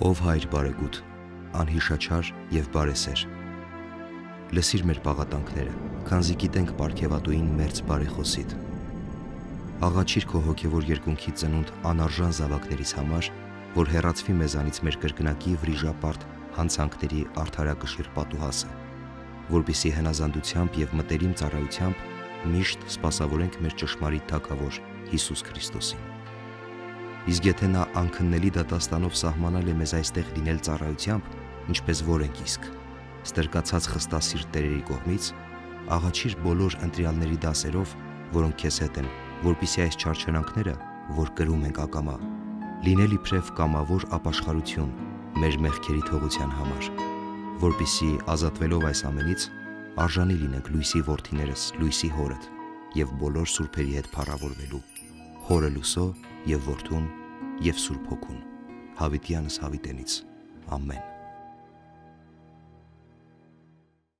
Ով Հայր բարեգութ, անհիշաչար և բարեսեր, լսիր մեր պաղատանքները, քանզի գիտենք պարգևատուին մերձ բարեխոսիդ։ Աղաչիր քո հոգևոր երկունքի ծնունդ անարժան զավակներից համար, որ հեռացվի մեզանից մեր կրկնակի վրիժապարտ հանցանքների արդարակշիռ պատուհասը, որպեսզի հնազանդությամբ և մտերիմ ծառայությամբ միշտ սպասավորենք մեր ճշմարիտ Թագավոր Հիսուս Քրիստոսին։ Իսկ եթե նա անքննելի դատաստանով սահմանել է մեզ այստեղ լինել ծառայությամբ, ինչպես որ ենք իսկ, ստրկացած խստասիրտ տերերի կողմից, աղաչիր բոլոր ընտրյալների դասերով, որոնք քեզ հետ են, որպեսզի այս չարչարանքները, որ կրում ենք ակամա, լինել իբրև կամավոր ապաշխարություն մեր մեղքերի թողության համար, որպեսզի ազատվելով այս ամենից, արժանի լինենք լույսի որդիներս լույսի Հորդ և բոլոր սուրբերի հետ փառավորվելու, Հորը լուսո և Որդուն և Սուրբ Հոգուն, հավիտյանս հավիտենից, ամեն։